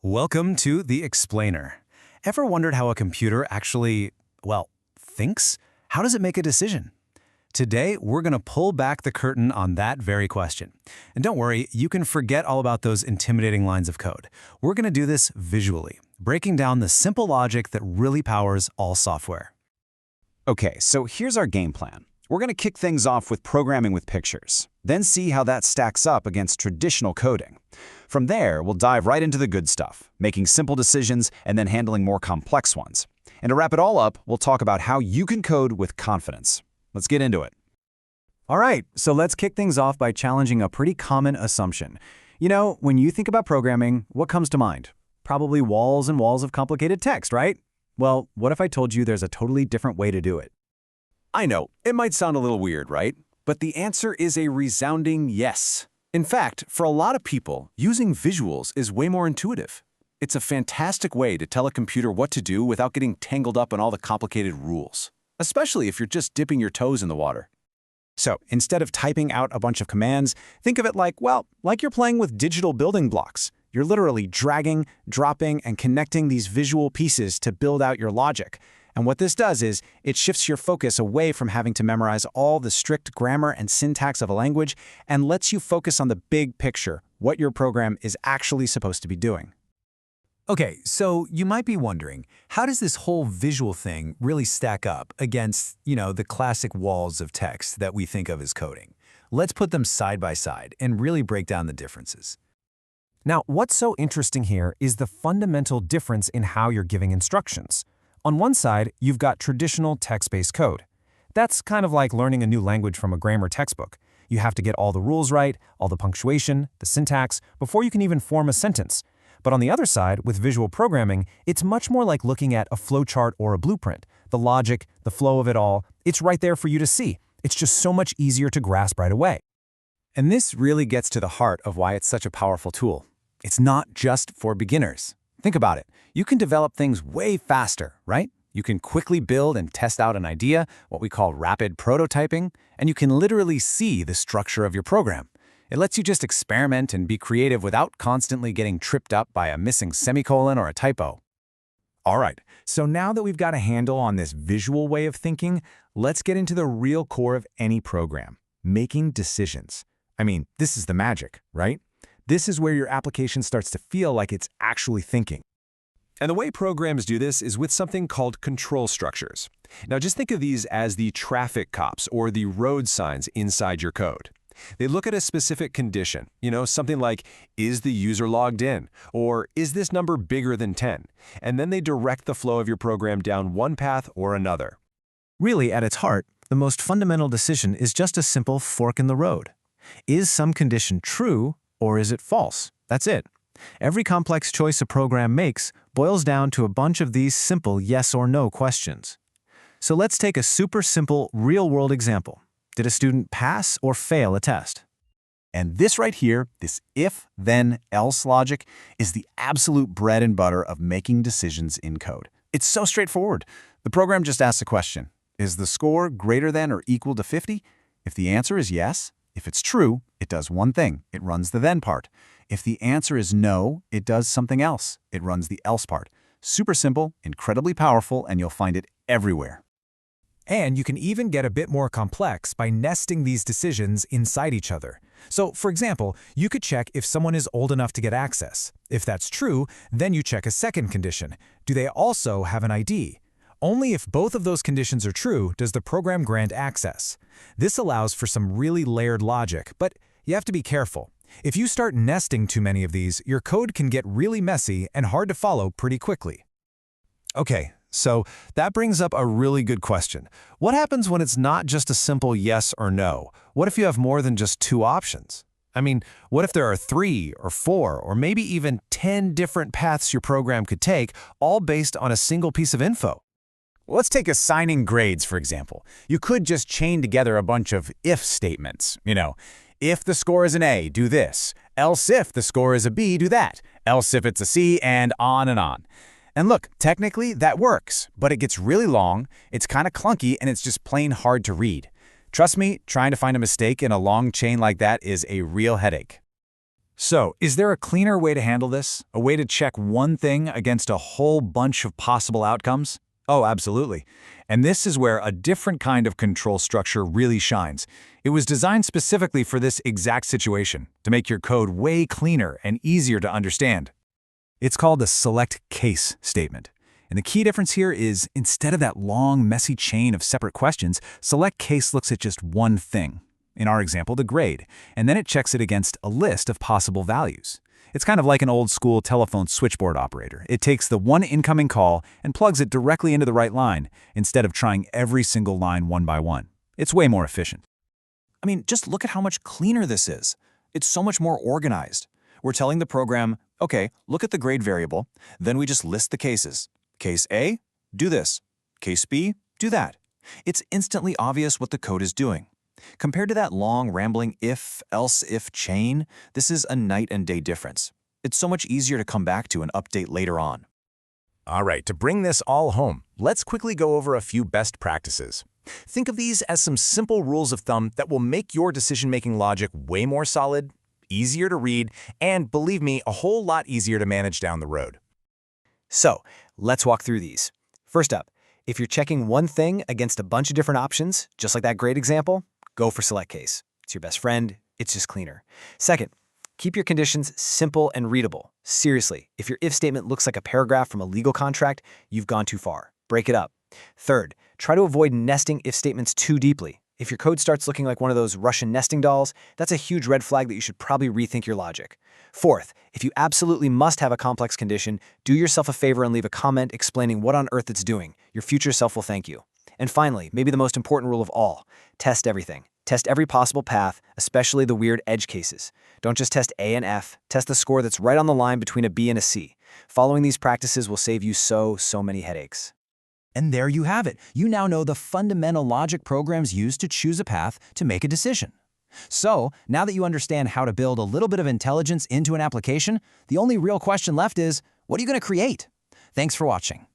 Welcome to The Explainer. Ever wondered how a computer actually, thinks? How does it make a decision? Today, we're going to pull back the curtain on that very question. And don't worry, you can forget all about those intimidating lines of code. We're going to do this visually, breaking down the simple logic that really powers all software. Okay, so here's our game plan. We're going to kick things off with programming with pictures, then see how that stacks up against traditional coding. From there, we'll dive right into the good stuff, making simple decisions and then handling more complex ones. And to wrap it all up, we'll talk about how you can code with confidence. Let's get into it. All right, so let's kick things off by challenging a pretty common assumption. You know, when you think about programming, what comes to mind? Probably walls and walls of complicated text, right? Well, what if I told you there's a totally different way to do it? I know, it might sound a little weird, right? But the answer is a resounding yes. In fact, for a lot of people, using visuals is way more intuitive. It's a fantastic way to tell a computer what to do without getting tangled up in all the complicated rules, especially if you're just dipping your toes in the water. So instead of typing out a bunch of commands, think of it like you're playing with digital building blocks. You're literally dragging, dropping, and connecting these visual pieces to build out your logic. And what this does is it shifts your focus away from having to memorize all the strict grammar and syntax of a language and lets you focus on the big picture, what your program is actually supposed to be doing. Okay, so you might be wondering, how does this whole visual thing really stack up against, the classic walls of text that we think of as coding? Let's put them side by side and really break down the differences. Now, what's so interesting here is the fundamental difference in how you're giving instructions. On one side, you've got traditional text-based code. That's kind of like learning a new language from a grammar textbook. You have to get all the rules right, all the punctuation, the syntax, before you can even form a sentence. But on the other side, with visual programming, it's much more like looking at a flowchart or a blueprint. The logic, the flow of it all, it's right there for you to see. It's just so much easier to grasp right away. And this really gets to the heart of why it's such a powerful tool. It's not just for beginners. Think about it. You can develop things way faster, right? You can quickly build and test out an idea, what we call rapid prototyping, and you can literally see the structure of your program. It lets you just experiment and be creative without constantly getting tripped up by a missing semicolon or a typo. All right, so now that we've got a handle on this visual way of thinking, let's get into the real core of any program, making decisions. I mean, this is the magic, right? This is where your application starts to feel like it's actually thinking. And the way programs do this is with something called control structures. Now just think of these as the traffic cops or the road signs inside your code. They look at a specific condition, something like, is the user logged in? Or is this number bigger than 10? And then they direct the flow of your program down one path or another. Really, at its heart, the most fundamental decision is just a simple fork in the road. Is some condition true, or is it false? That's it. Every complex choice a program makes boils down to a bunch of these simple yes or no questions. So let's take a super simple real-world example. Did a student pass or fail a test? And this right here, this if, then, else logic, is the absolute bread and butter of making decisions in code. It's so straightforward. The program just asks a question. Is the score greater than or equal to 50? If the answer is yes, if it's true, it does one thing. It runs the then part. If the answer is no, it does something else. It runs the else part. Super simple, incredibly powerful, and you'll find it everywhere. And you can even get a bit more complex by nesting these decisions inside each other. So, for example, you could check if someone is old enough to get access. If that's true, then you check a second condition. Do they also have an ID? Only if both of those conditions are true does the program grant access. This allows for some really layered logic, but you have to be careful. If you start nesting too many of these, your code can get really messy and hard to follow pretty quickly. Okay, so that brings up a really good question. What happens when it's not just a simple yes or no? What if you have more than just two options? I mean, what if there are 3 or 4 or maybe even 10 different paths your program could take, all based on a single piece of info? Let's take assigning grades, for example. You could just chain together a bunch of if statements. If the score is an A, do this. Else if the score is a B, do that. Else if it's a C, and on and on. And look, technically that works, but it gets really long, it's kind of clunky, and it's just plain hard to read. Trust me, trying to find a mistake in a long chain like that is a real headache. So, is there a cleaner way to handle this? A way to check one thing against a whole bunch of possible outcomes? Oh, absolutely. And this is where a different kind of control structure really shines. It was designed specifically for this exact situation, to make your code way cleaner and easier to understand. It's called the select case statement. And the key difference here is, instead of that long, messy chain of separate questions, select case looks at just one thing. In our example, the grade, and then it checks it against a list of possible values. It's kind of like an old-school telephone switchboard operator. It takes the one incoming call and plugs it directly into the right line, instead of trying every single line one by one. It's way more efficient. I mean, just look at how much cleaner this is. It's so much more organized. We're telling the program, okay, look at the grade variable, then we just list the cases. Case A, do this. Case B, do that. It's instantly obvious what the code is doing. Compared to that long, rambling if, else, if chain, this is a night and day difference. It's so much easier to come back to and update later on. All right, to bring this all home, let's quickly go over a few best practices. Think of these as some simple rules of thumb that will make your decision-making logic way more solid, easier to read, and, believe me, a whole lot easier to manage down the road. So, let's walk through these. First up, if you're checking one thing against a bunch of different options, just like that grade example, go for select case. It's your best friend. It's just cleaner. Second, keep your conditions simple and readable. Seriously, if your if statement looks like a paragraph from a legal contract, you've gone too far. Break it up. Third, try to avoid nesting if statements too deeply. If your code starts looking like one of those Russian nesting dolls, that's a huge red flag that you should probably rethink your logic. Fourth, if you absolutely must have a complex condition, do yourself a favor and leave a comment explaining what on earth it's doing. Your future self will thank you. And finally, maybe the most important rule of all, test everything. Test every possible path, especially the weird edge cases. Don't just test A and F, test the score that's right on the line between a B and a C. Following these practices will save you so many headaches. And there you have it. You now know the fundamental logic programs used to choose a path to make a decision. So, now that you understand how to build a little bit of intelligence into an application, the only real question left is, what are you going to create? Thanks for watching.